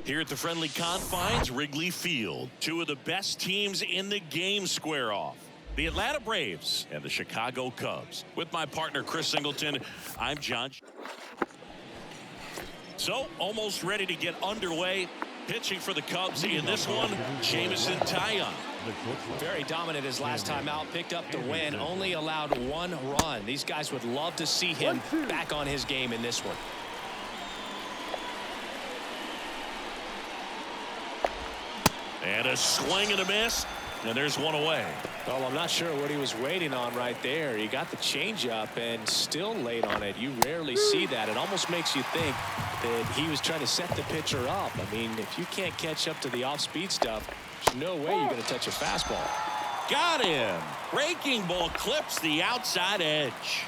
Here at the friendly confines, Wrigley Field. Two of the best teams in the game square off. The Atlanta Braves and the Chicago Cubs. With my partner, Chris Singleton, I'm John. So, almost ready to get underway. Pitching for the Cubs in this one, Jameson Taillon. Very dominant his last time out. Picked up the win. Only allowed one run. These guys would love to see him back on his game in this one. And a swing and a miss. And there's one away. Well, I'm not sure what he was waiting on right there. He got the changeup and still late on it. You rarely see that. It almost makes you think that he was trying to set the pitcher up. I mean, if you can't catch up to the off-speed stuff, there's no way you're going to touch a fastball. Got him. Breaking ball clips the outside edge.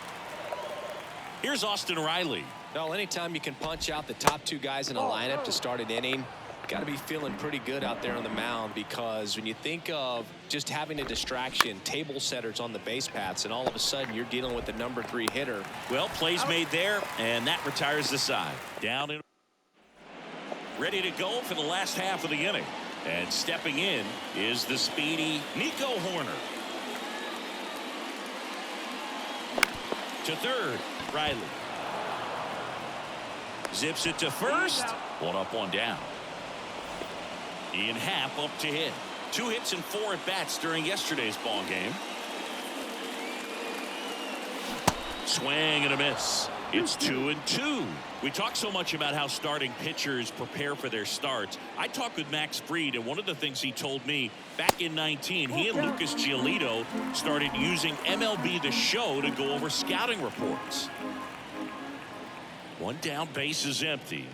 Here's Austin Riley. Well, anytime you can punch out the top two guys in a lineup to start an inning, got to be feeling pretty good out there on the mound, because when you think of just having a distraction, table setters on the base paths, and all of a sudden you're dealing with the number 3 hitter. Well, plays made there, and that retires the side. Down and ready to go for the last half of the inning. And stepping in is the speedy Nico Horner. To third, Riley. Zips it to first. One up, one down. Ian Happ up to hit. 2 hits and 4 at-bats during yesterday's ball game. Swing and a miss. It's 2-2. We talk so much about how starting pitchers prepare for their starts. I talked with Max Fried, and one of the things he told me back in 19, he and Lucas Giolito started using MLB The Show to go over scouting reports. One down, base is empty.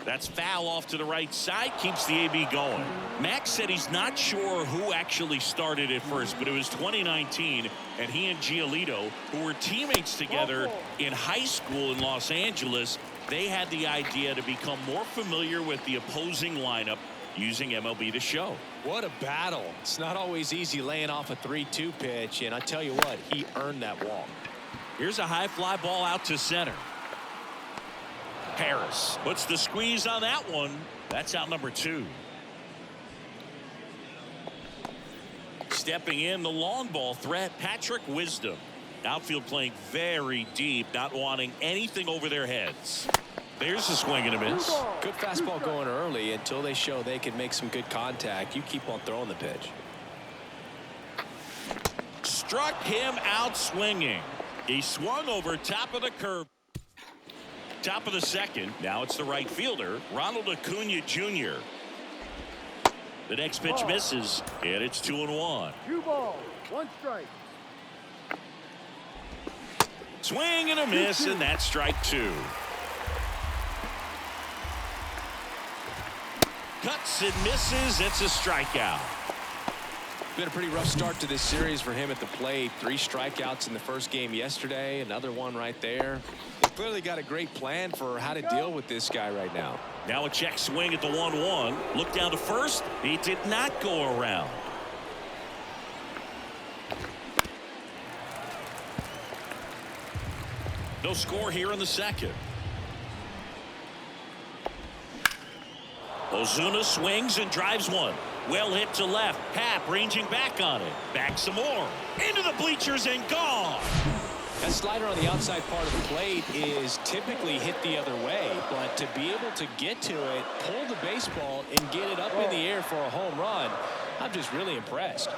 That's foul off to the right side, keeps the AB going. Max said he's not sure who actually started at first, but it was 2019, and he and Giolito, who were teammates together in high school in Los Angeles, they had the idea to become more familiar with the opposing lineup using MLB The Show. What a battle. It's not always easy laying off a 3-2 pitch, and I tell you what, he earned that walk. Here's a high fly ball out to center. Harris puts the squeeze on that one. That's out number 2. Stepping in, the long ball threat, Patrick Wisdom. Outfield playing very deep, not wanting anything over their heads. There's a swing and a miss. Good fastball going early. Until they show they can make some good contact, you keep on throwing the pitch. Struck him out swinging. He swung over top of the curve. Top of the second. Now it's the right fielder, Ronald Acuna Jr. The next pitch misses, and it's 2-1. 2 balls, 1 strike. Swing and a miss, and that's strike 2. Cuts and misses. It's a strikeout. Been a pretty rough start to this series for him at the plate. 3 strikeouts in the first game yesterday. Another one right there. They clearly got a great plan for how to deal with this guy right now. Now a check swing at the 1-1. Look down to first. He did not go around. No score here in the second. Ozuna swings and drives one. Well hit to left. Happ ranging back on it. Back some more. Into the bleachers and gone. That slider on the outside part of the plate is typically hit the other way, but to be able to get to it, pull the baseball, and get it up in the air for a home run, I'm just really impressed.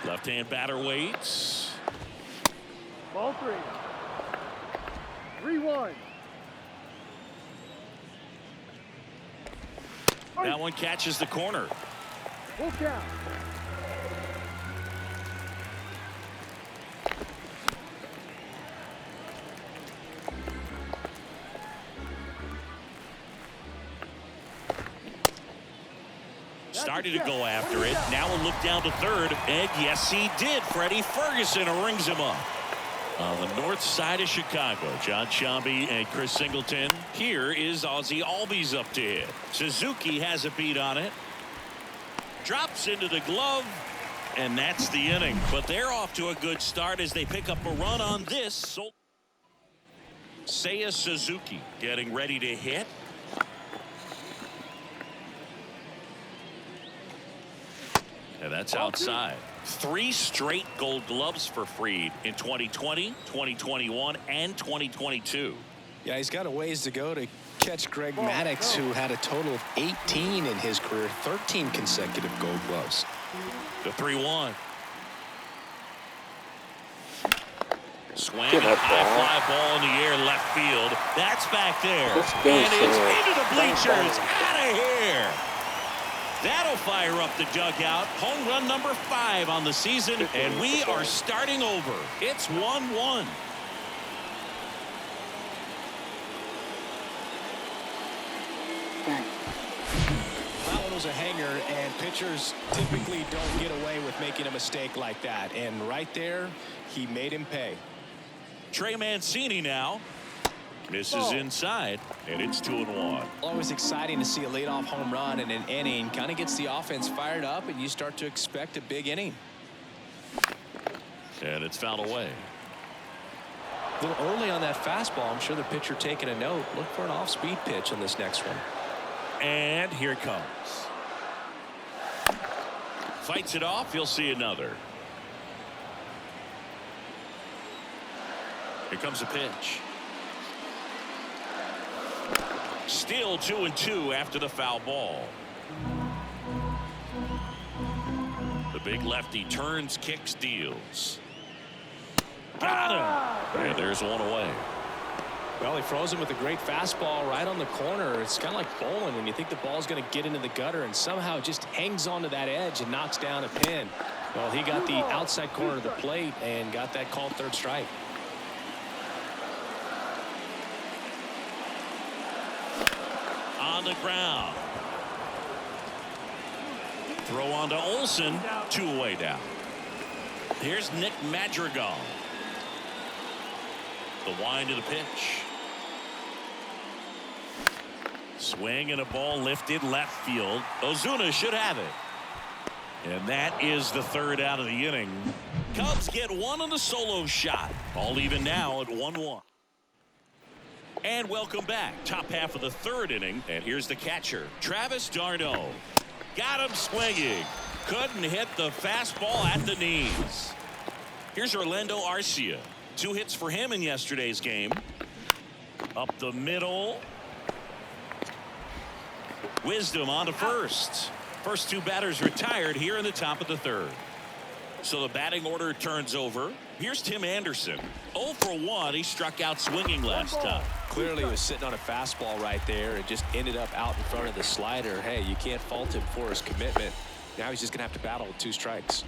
Left-hand batter waits. Ball 3. 3-1. That one catches the corner. Full count. Started to go after it. Now a look down to third. And yes, he did. Freddie Ferguson rings him up. On the north side of Chicago, John Shambi and Chris Singleton. Here is Ozzie Albies up to hit. Suzuki has a beat on it. Drops into the glove. And that's the inning. But they're off to a good start as they pick up a run on this. Seiya Suzuki getting ready to hit. And that's outside. 3 straight Gold Gloves for Fried in 2020, 2021, and 2022. Yeah, he's got a ways to go to catch Greg Maddux, who had a total of 18 in his career, 13 consecutive Gold Gloves. The 3-1. Swing and a high fly ball in the air left field. That's back there. And it's into the bleachers. Out of here. That'll fire up the dugout. Home run number 5 on the season, and we are starting over. It's 1-1. That one was a hanger, and pitchers typically don't get away with making a mistake like that. And right there, he made him pay. Trey Mancini now. Misses inside, and it's 2-1. Always exciting to see a leadoff home run in an inning. Kind of gets the offense fired up, and you start to expect a big inning. And it's fouled away. A little early on that fastball. I'm sure the pitcher taking a note. Look for an off-speed pitch on this next one. And here it comes. Fights it off. You'll see another. Here comes a pitch. Still 2-2 after the foul ball. The big lefty turns, kicks, deals. Got him. And there's one away. Well, he froze him with a great fastball right on the corner. It's kind of like bowling when you think the ball's going to get into the gutter and somehow it just hangs onto that edge and knocks down a pin. Well, he got the outside corner of the plate and got that called third strike. On the ground. Throw on to Olsen. 2 away now. Here's Nick Madrigal. The wind of the pitch. Swing and a ball lifted left field. Ozuna should have it. And that is the 3rd out of the inning. Cubs get 1 on the solo shot. All even now at 1-1. And welcome back. Top half of the 3rd inning. And here's the catcher, Travis d'Arnaud. Got him swinging. Couldn't hit the fastball at the knees. Here's Orlando Arcia. 2 hits for him in yesterday's game. Up the middle. Wisdom on to first. First 2 batters retired here in the top of the 3rd. So the batting order turns over. Here's Tim Anderson. 0 for 1. He struck out swinging last time. Clearly he was sitting on a fastball right there. It just ended up out in front of the slider. Hey, you can't fault him for his commitment. Now he's just going to have to battle with 2 strikes.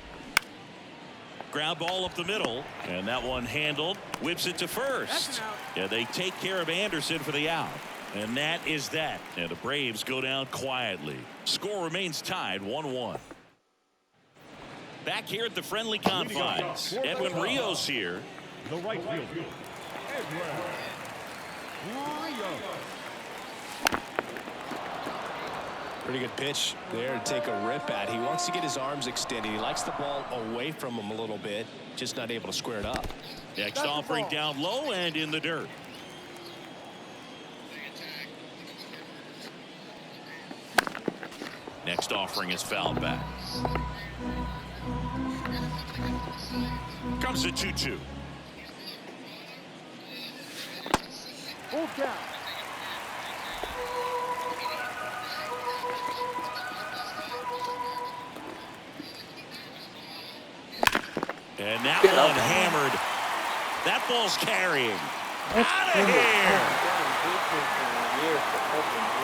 Ground ball up the middle, and that one handled. Whips it to first. Yeah, they take care of Anderson for the out. And that is that. And the Braves go down quietly. Score remains tied 1-1. Back here at the friendly confines. Edwin Rios here. The right field. Edwin Rios. Pretty good pitch there to take a rip at. He wants to get his arms extended. He likes the ball away from him a little bit. Just not able to square it up. Next offering down low and in the dirt. Next offering is fouled back. Comes the 2-2. Full count. And that one hammered. That ball's carrying. Out of here.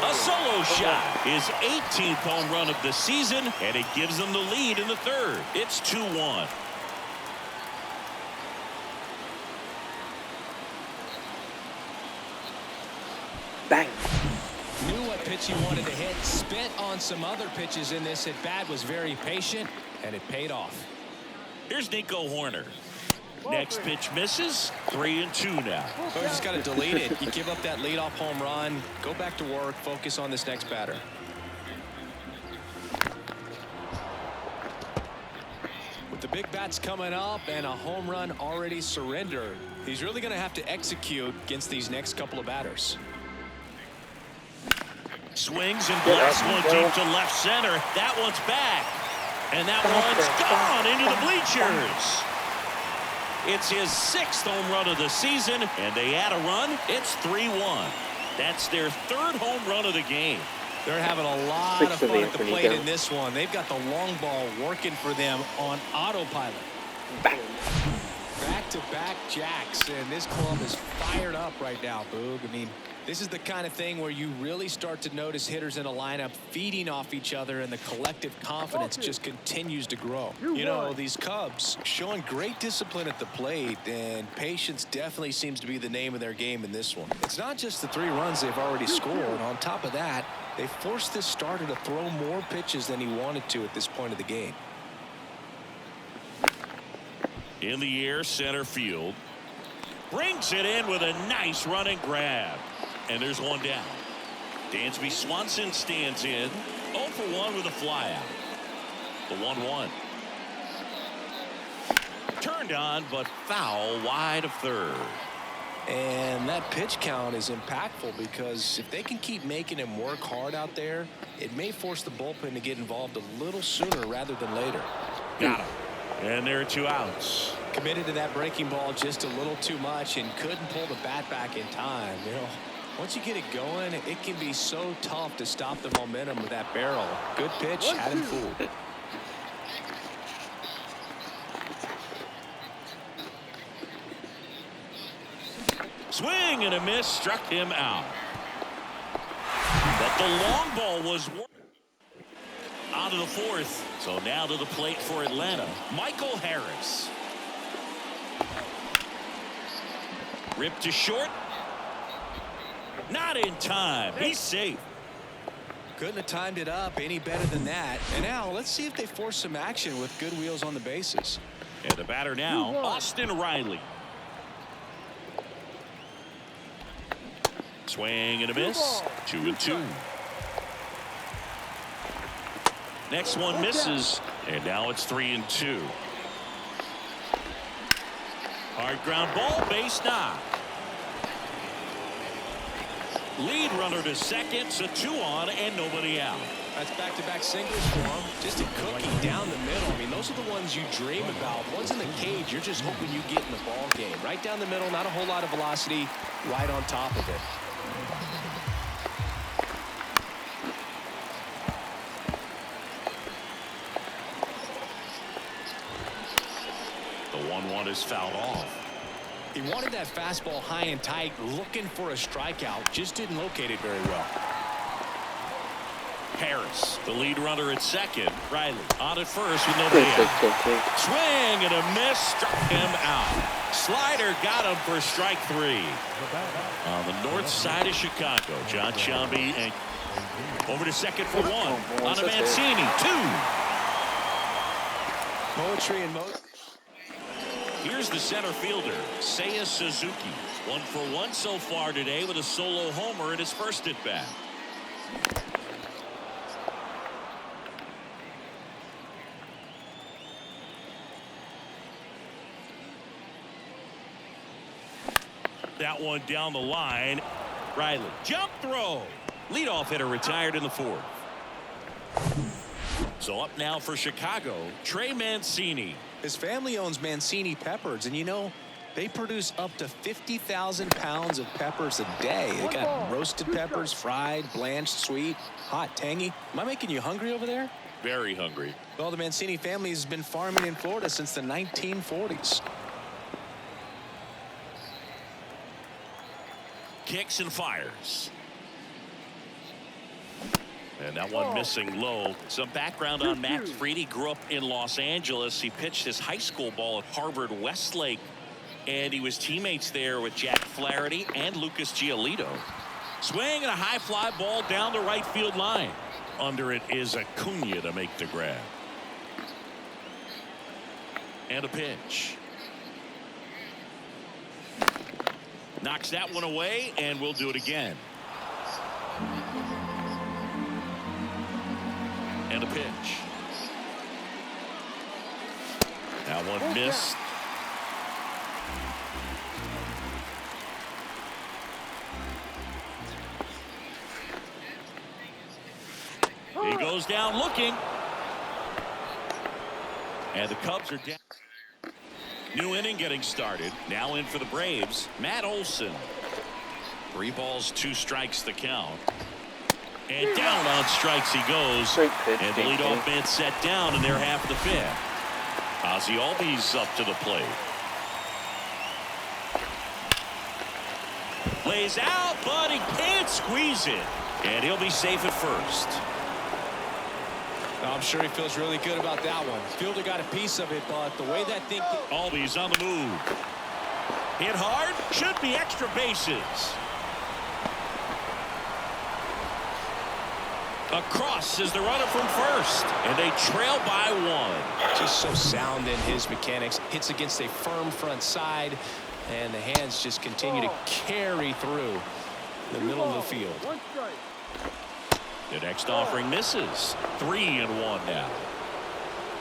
A solo shot. His 18th home run of the season, and it gives them the lead in the 3rd. It's 2-1. Bang. Knew what pitch he wanted to hit. Spent on some other pitches in this at bat. Was very patient, and it paid off. Here's Nico Horner. Next pitch misses. 3-2 now. Oh, you just got to delete it. You give up that leadoff home run. Go back to work. Focus on this next batter. With the big bats coming up and a home run already surrendered, he's really going to have to execute against these next couple of batters. Swings and blasts one deep to left center. That one's back. And that one's gone into the bleachers. It's his 6th home run of the season, and they add a run. It's 3-1. That's their 3rd home run of the game. They're having a lot of fun at the plate in this one. They've got the long ball working for them on autopilot. Back-to-back jacks, and this club is fired up right now, Boog. I mean, this is the kind of thing where you really start to notice hitters in a lineup feeding off each other, and the collective confidence just continues to grow. You know, these Cubs showing great discipline at the plate, and patience definitely seems to be the name of their game in this one. It's not just the 3 runs they've already scored. On top of that, they forced this starter to throw more pitches than he wanted to at this point of the game. In the air, center field. Brings it in with a nice running grab. And there's one down. Dansby Swanson stands in. 0 for 1 with a flyout. The 1-1. Turned on, but foul wide of third. And that pitch count is impactful because if they can keep making him work hard out there, it may force the bullpen to get involved a little sooner rather than later. Got him. And there are 2 outs. Committed to that breaking ball just a little too much and couldn't pull the bat back in time. You know, once you get it going, it can be so tough to stop the momentum with that barrel. Good pitch, had him fooled. Swing and a miss, struck him out. But the long ball was out of the 4th. So now to the plate for Atlanta, Michael Harris. Ripped to short. Not in time. He's safe. Couldn't have timed it up any better than that. And now let's see if they force some action with good wheels on the bases. And the batter now, Austin Riley. Swing and a miss. 2-2. Next one misses, and now it's 3-2. Hard ground ball, base knock. Lead runner to second, so 2 on and nobody out. That's back-to-back singles for him. Just a cookie down the middle. I mean, those are the ones you dream about. Ones in the cage, you're just hoping you get in the ball game. Right down the middle, not a whole lot of velocity, right on top of it. The 1-1 is fouled off. He wanted that fastball high and tight, looking for a strikeout. Just didn't locate it very well. Harris, the lead runner at second. Riley on at first with nobody out. Swing and a miss, struck him out. Slider got him for strike 3. On the north side of Chicago, John Shambi and over to second for 1. On a Mancini, 2. Poetry and motion. Here's the center fielder, Seiya Suzuki. 1 for 1 so far today with a solo homer in his first at bat. That one down the line. Riley, jump throw. Leadoff hitter retired in the 4th. So up now for Chicago, Trey Mancini. His family owns Mancini Peppers, and you know, they produce up to 50,000 pounds of peppers a day. They got roasted peppers, fried, blanched, sweet, hot, tangy. Am I making you hungry over there? Very hungry. Well, the Mancini family has been farming in Florida since the 1940s. Kicks and fires. And that one missing low. Some background on Max Fried. He grew up in Los Angeles. He pitched his high school ball at Harvard Westlake, and he was teammates there with Jack Flaherty and Lucas Giolito. Swing and a high fly ball down the right field line. Under it is Acuna to make the grab. And a pitch. Knocks that one away, and we'll do it again. And a pitch. That one missed. He goes down looking. And the Cubs are down. New inning getting started. Now in for the Braves, Matt Olson. 3 balls, 2 strikes the count. And down on strikes he goes. And the leadoff man set down in their half of the 5th. Ozzie Albies up to the plate. Lays out, but he can't squeeze it. And he'll be safe at first. I'm sure he feels really good about that one. Fielder got a piece of it, but the way that thing... Albies on the move. Hit hard. Should be extra bases. Across is the runner from first. And they trail by 1. Just so sound in his mechanics. Hits against a firm front side. And the hands just continue to carry through the middle of the field. The next offering misses. 3-1 now.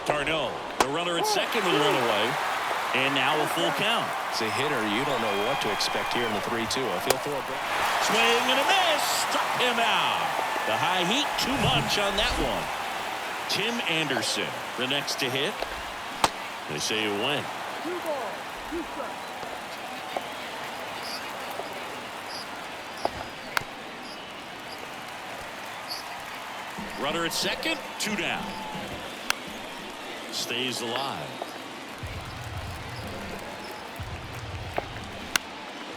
Tarno, the runner at second with 1 away. And now a full count. As a hitter, you don't know what to expect here in the 3-2. If he'll throw a break. Swing and a miss. Struck him out. The high heat, too much on that one. Tim Anderson, the next to hit. They say a win. 2 balls, 2 strikes. Runner at second, 2 down. Stays alive.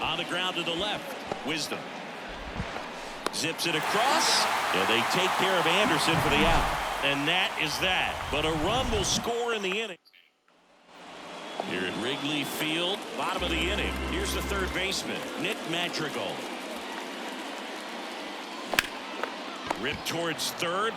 On the ground to the left. Wisdom. Zips it across. And they take care of Anderson for the out. And that is that. But a run will score in the inning. Here at Wrigley Field, bottom of the inning. Here's the third baseman, Nick Madrigal. Ripped towards third.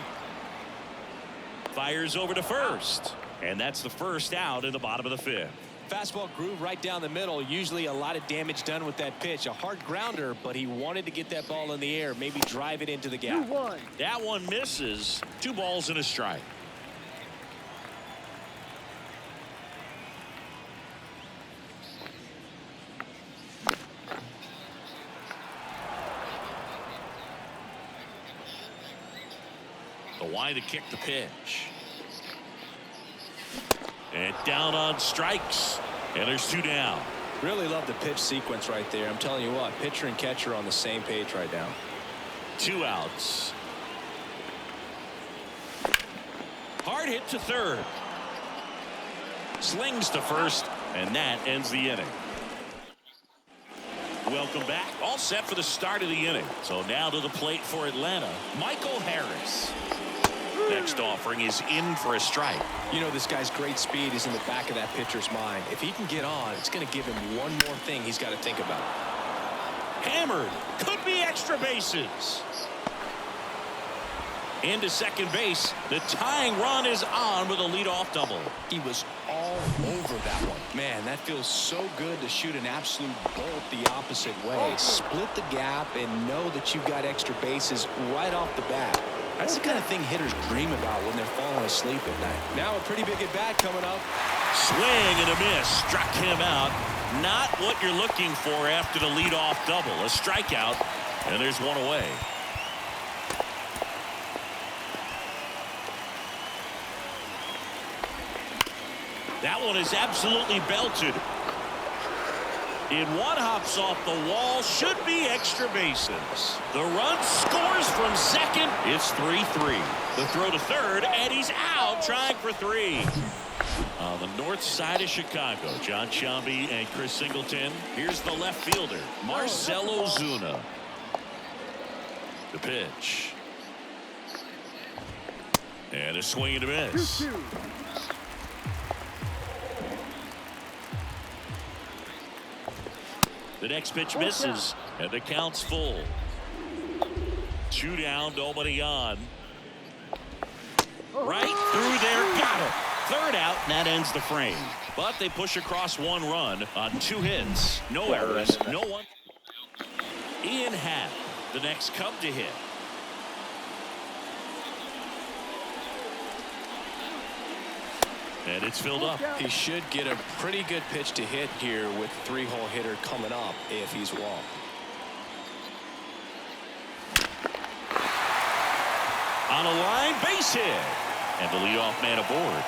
Fires over to first. And that's the first out in the bottom of the 5th. Fastball groove right down the middle. Usually a lot of damage done with that pitch. A hard grounder, but he wanted to get that ball in the air. Maybe drive it into the gap. 2-1. That one misses. 2 balls and a strike. The wide to kick the pitch. And down on strikes. And there's 2 down. Really love the pitch sequence right there. I'm telling you what, pitcher and catcher on the same page right now. 2 outs. Hard hit to third. Slings to first. And that ends the inning. Welcome back. All set for the start of the inning. So now to the plate for Atlanta, Michael Harris. Next offering is in for a strike. You know, this guy's great speed is in the back of that pitcher's mind. If he can get on, it's going to give him one more thing he's got to think about. Hammered. Could be extra bases. Into second base. The tying run is on with a leadoff double. He was all over that one. Man, that feels so good to shoot an absolute bolt the opposite way. Split the gap and know that you've got extra bases right off the bat. That's the kind of thing hitters dream about when they're falling asleep at night. Now a pretty big at bat coming up. Swing and a miss. Struck him out. Not what you're looking for after the leadoff double. A strikeout. And there's 1 away. That one is absolutely belted. One hops off the wall. Should be extra bases. The run scores from second. It's 3-3. The throw to third, and he's out trying for 3. On the north side of Chicago, John Sciambi and Chris Singleton. Here's the left fielder, Marcell Ozuna. The pitch. And a swing and a miss. 2-2. The next pitch misses, and the count's full. 2 down, nobody on. Right through there, got it. Third out, and that ends the frame. But they push across 1 run on 2 hits. No errors, no one. Ian Happ, the next Cub to hit. And it's filled up. He should get a pretty good pitch to hit here with 3-hole hitter coming up if he's walked. On a line, base hit. And the leadoff man aboard.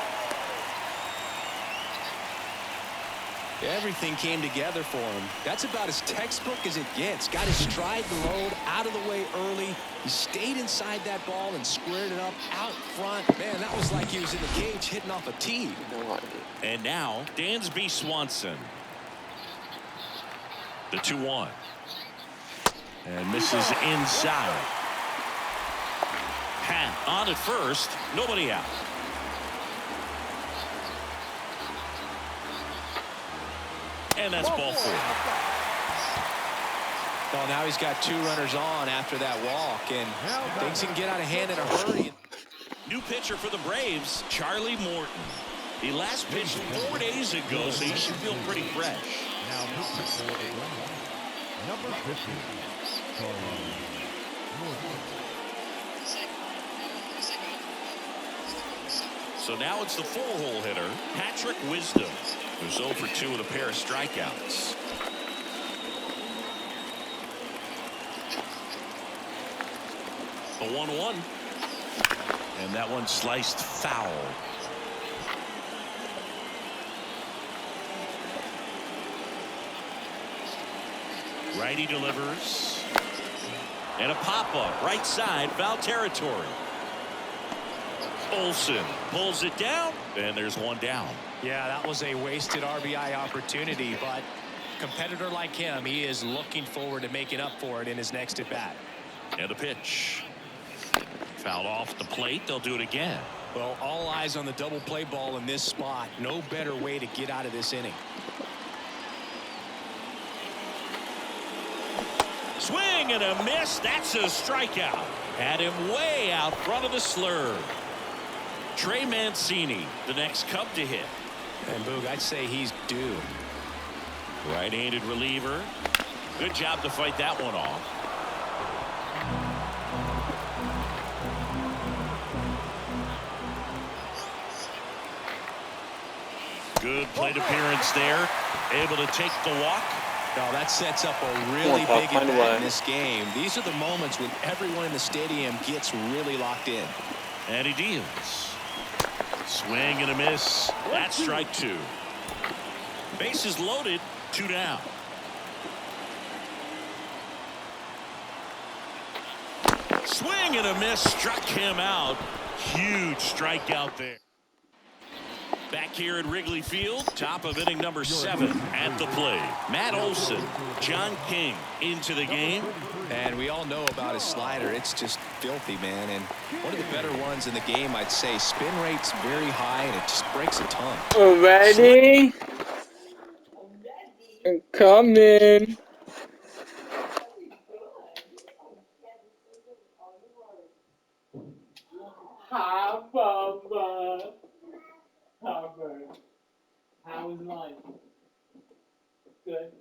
Everything came together for him. That's about as textbook as it gets. Got his stride and load out of the way early. He stayed inside that ball and squared it up out front. Man, that was like he was in the cage hitting off a tee. And now Dansby Swanson. The 2-1. And misses inside. Hat on at first. Nobody out. And that's ball 4. Well, now he's got 2 runners on after that walk, and things can get out of hand in a hurry. New pitcher for the Braves, Charlie Morton. He last pitched 4 days ago, so he should feel pretty fresh. Now number 50, Charlie Morton. So now it's the 4-hole hitter, Patrick Wisdom, who's 0 for 2 with a pair of strikeouts. The 1-1. And that one sliced foul. Righty delivers. And a pop-up right side, foul territory. Olsen pulls it down, and there's one down. Yeah, that was a wasted RBI opportunity, but a competitor like him, he is looking forward to making up for it in his next at-bat. And the pitch. Fouled off the plate. They'll do it again. Well, all eyes on the double play ball in this spot. No better way to get out of this inning. Swing and a miss. That's a strikeout. Had him way out front of the slurve. Trey Mancini, the next Cub to hit. And Boog, I'd say he's due. Right-handed reliever. Good job to fight that one off. Good plate appearance there. Able to take the walk. No, that sets up a really big at-bat in this game. These are the moments when everyone in the stadium gets really locked in. And he deals. Swing and a miss. That's strike 2. Bases loaded. 2 down. Swing and a miss. Struck him out. Huge strikeout there. Back here at Wrigley Field, top of inning number 7 at the plate. Matt Olson, John King into the game. And we all know about his slider. It's just filthy, man. And one of the better ones in the game, I'd say. Spin rate's very high, and it just breaks a ton. Ready? Come in. Hi, Bubba. Robert, how was life? Good.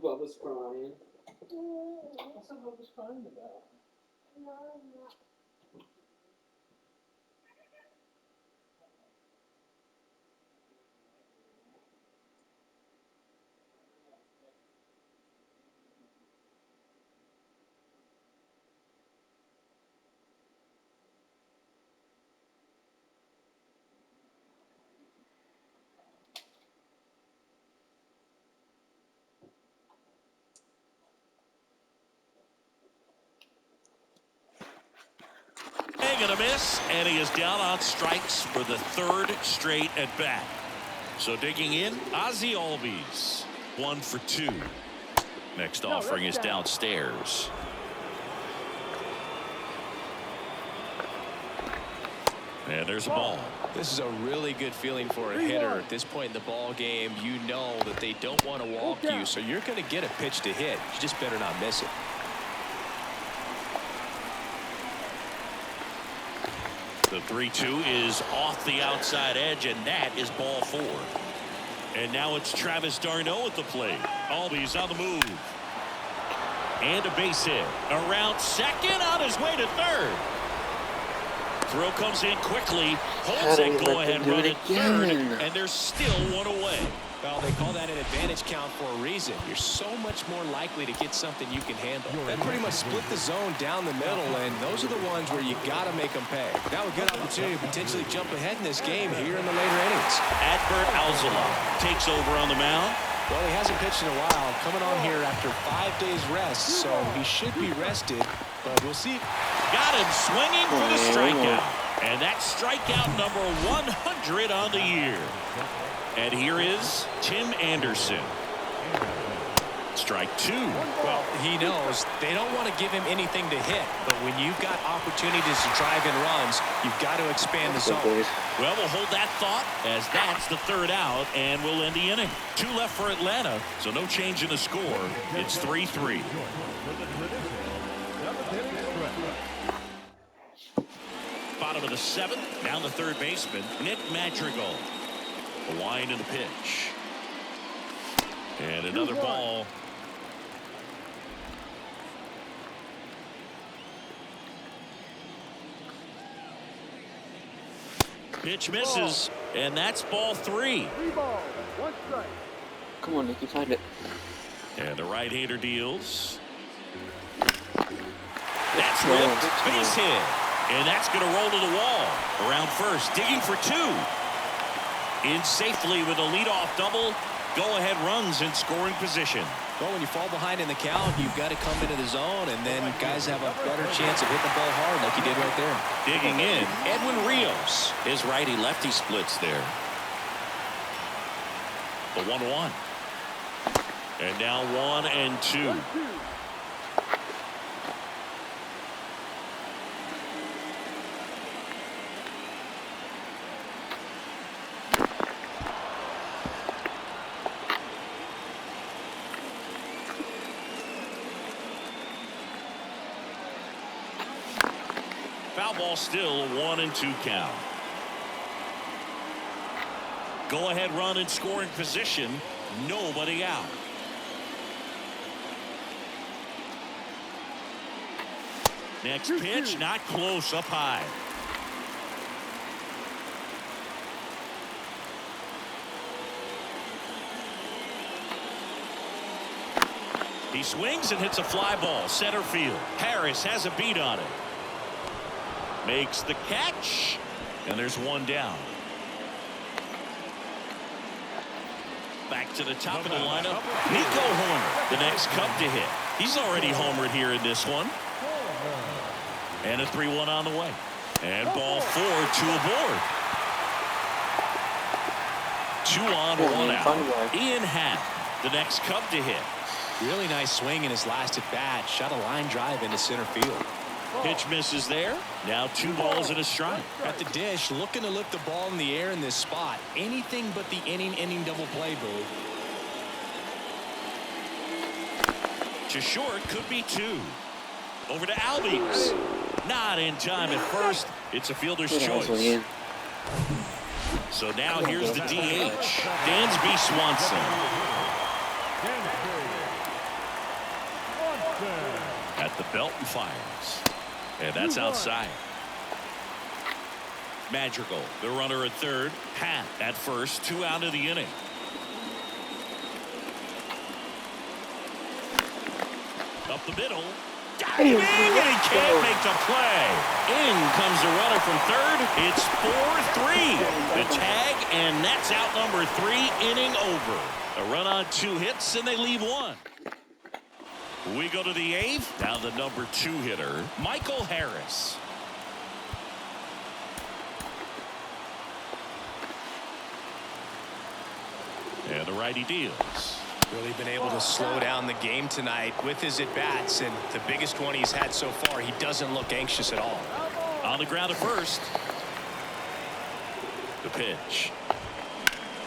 Bubba's crying. What's up Bubba's crying about? Gonna miss, and he is down on strikes for the third straight at bat. So digging in, Ozzie Albies, 1 for 2. Next offering is downstairs. And there's a ball. This is a really good feeling for a hitter at this point in the ball game. You know that they don't want to walk you, so you're going to get a pitch to hit. You just better not miss it. The 3-2 is off the outside edge, and that is ball 4. And now it's Travis d'Arnaud at the plate. Albies on the move. And a base hit. Around second, on his way to third. Throw comes in quickly. Holds that go-ahead run at third, and there's still one away. Well, they call that an advantage count for a reason. You're so much more likely to get something you can handle. They pretty much split the zone down the middle, and those are the ones where you got to make them pay. Now a good opportunity to potentially jump ahead in this game here in the later innings. Adbert Alzolay takes over on the mound. Well, he hasn't pitched in a while. Coming on here after 5 days rest, so he should be rested, but we'll see. Got him swinging for the strikeout. And that's strikeout number 100 on the year. And here is Tim Anderson. Strike 2. Well, he knows they don't want to give him anything to hit, but when you've got opportunities to drive in runs, you've got to expand the zone. Well, we'll hold that thought as that's the third out, and we'll end the inning. 2 left for Atlanta, so no change in the score. It's 3-3. Bottom of the 7th, down the third baseman, Nick Madrigal. A line in the pitch. And another ball. Pitch misses, and that's ball 3. 3 balls, 1 strike. Come on, Nicky, find it. And the right-hander deals. That's ripped. Base hit. And that's going to roll to the wall. Around first, digging for 2. In safely with a leadoff double. Go-ahead runs in scoring position. Well, when you fall behind in the count, you've got to come into the zone, and then guys have a better chance of hitting the ball hard like you did right there. Digging in, Edwin Rios. His righty-lefty splits there. The 1-1. And now 1-2. Foul ball still, a 1-2 count. Go ahead run in scoring position. Nobody out. Next pitch, not close, up high. He swings and hits a fly ball, center field. Harris has a beat on it. Makes the catch, and there's one down. Back to the top of the lineup, Nico Hoerner, the next Cub to hit. He's already homered here in this one. And a 3-1 on the way. And ball 4, 2 aboard. 2 on, 1 out. Ian Happ, the next Cub to hit. Really nice swing in his last at bat. Shot a line drive into center field. Pitch misses there. Now 2 balls and a strike. At the dish, looking to lift the ball in the air in this spot. Anything but the inning double play, Boo. To short, could be 2. Over to Albies. Not in time at first. It's a fielder's choice. So now here's the DH, Dansby Swanson. The belt and fires. And that's outside. Magical, the runner at third. Pat at first. 2 out of the inning. Up the middle. Diving, and he can't make the play. In comes the runner from third. It's 4-3. The tag, and that's out number 3, inning over. A run on 2 hits, and they leave 1. We go to the 8th. Now the number 2 hitter, Michael Harris. And the righty deals. Really been able to slow down the game tonight with his at-bats, and the biggest one he's had so far, he doesn't look anxious at all. On the ground at first. The pitch.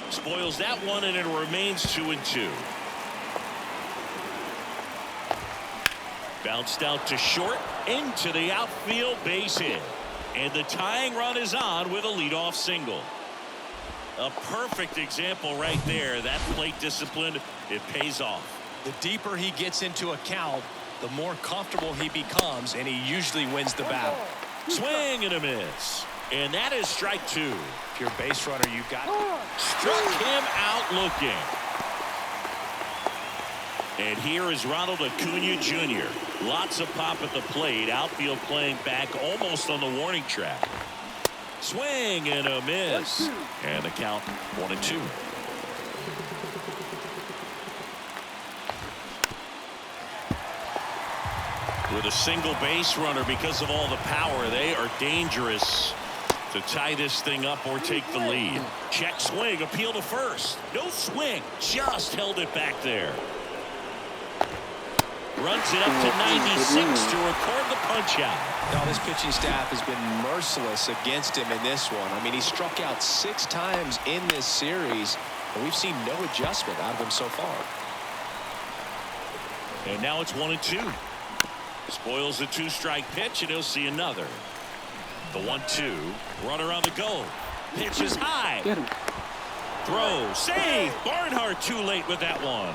Spoils that one, and it remains 2-2. Bounced out to short, into the outfield, base hit. And the tying run is on with a leadoff single. A perfect example right there. That plate discipline, it pays off. The deeper he gets into a count, the more comfortable he becomes, and he usually wins the battle. Swing and a miss. And that is strike 2. If you're a base runner, you've got Struck him out looking. And here is Ronald Acuna Jr. Lots of pop at the plate. Outfield playing back almost on the warning track. Swing and a miss. And the count 1-2. With a single base runner, because of all the power, they are dangerous to tie this thing up or take the lead. Check swing, appeal to first. No swing, just held it back there. Runs it up to 96 to record the punch out. Now this pitching staff has been merciless against him in this one. I mean, he struck out 6 times in this series, and we've seen no adjustment out of him so far. And now it's 1-2. Spoils the 2-strike pitch, and he'll see another. The 1-2. Runner on the go. Pitch is high. Get him. Throw. Save. Barnhart too late with that one.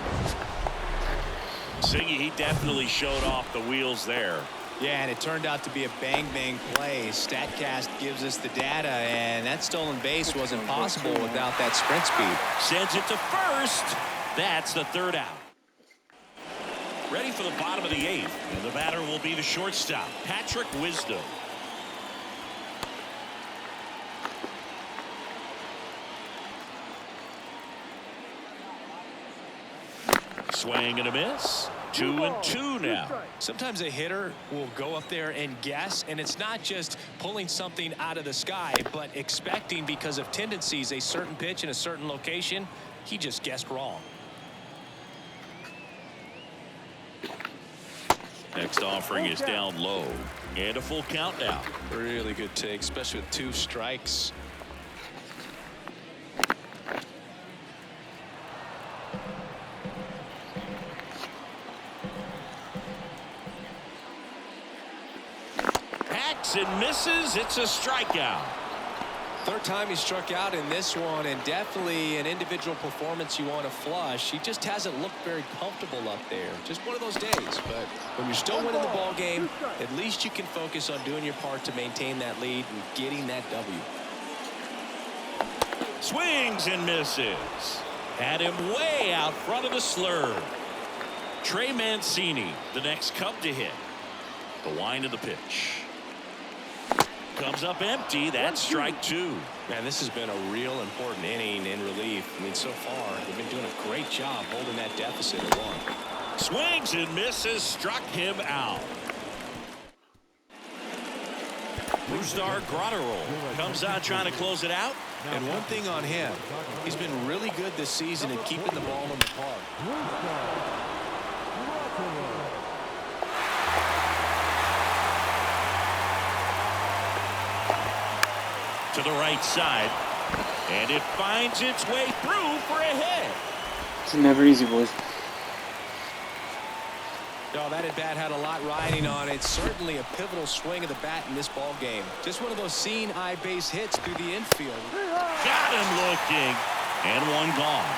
Siggy, he definitely showed off the wheels there. Yeah, and it turned out to be a bang-bang play. StatCast gives us the data, and that stolen base wasn't possible without that sprint speed. Sends it to first. That's the 3rd out. Ready for the bottom of the 8th. And the batter will be the shortstop, Patrick Wisdom. Swing and a miss. 2-2 now. Sometimes a hitter will go up there and guess, and it's not just pulling something out of the sky, but expecting, because of tendencies, a certain pitch in a certain location. He just guessed wrong. Next offering is down low. And a full count now. Really good take, especially with 2 strikes. And misses. It's a strikeout. 3rd time he struck out in this one, and definitely an individual performance you want to flush. He just hasn't looked very comfortable up there. Just one of those days. But when you're still winning the ball game, at least you can focus on doing your part to maintain that lead and getting that W. Swings and misses. Had him way out front of the slurve. Trey Mancini, the next Cub to hit. The wind of the pitch. Comes up empty. That's strike 2. Man, this has been a real important inning in relief. I mean, so far, they've been doing a great job holding that deficit at 1. Swings and misses. Struck him out. Brusdar Grotterol comes out trying to close it out. And one thing on him, he's been really good this season at keeping the ball in the park. To the right side, and it finds its way through for a hit. It's never easy, boys. No, that at bat had a lot riding on it. Certainly a pivotal swing of the bat in this ball game. Just one of those seeing eye base hits through the infield. Got him looking, and one gone.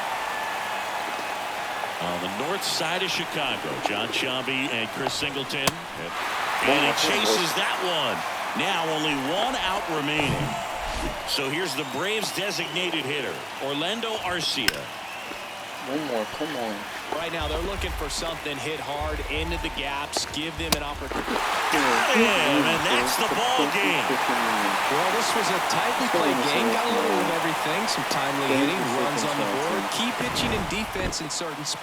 On the north side of Chicago, John Shambi and Chris Singleton. And he chases that one. Now only one out remaining. So here's the Braves designated hitter, Orlando Arcia. One more, come on. Right now they're looking for something hit hard into the gaps, give them an opportunity. Got him, and that's the ball game. Well, this was a tightly played game. Got a little of everything. Some timely hitting, runs on the board, key pitching and defense in certain spots.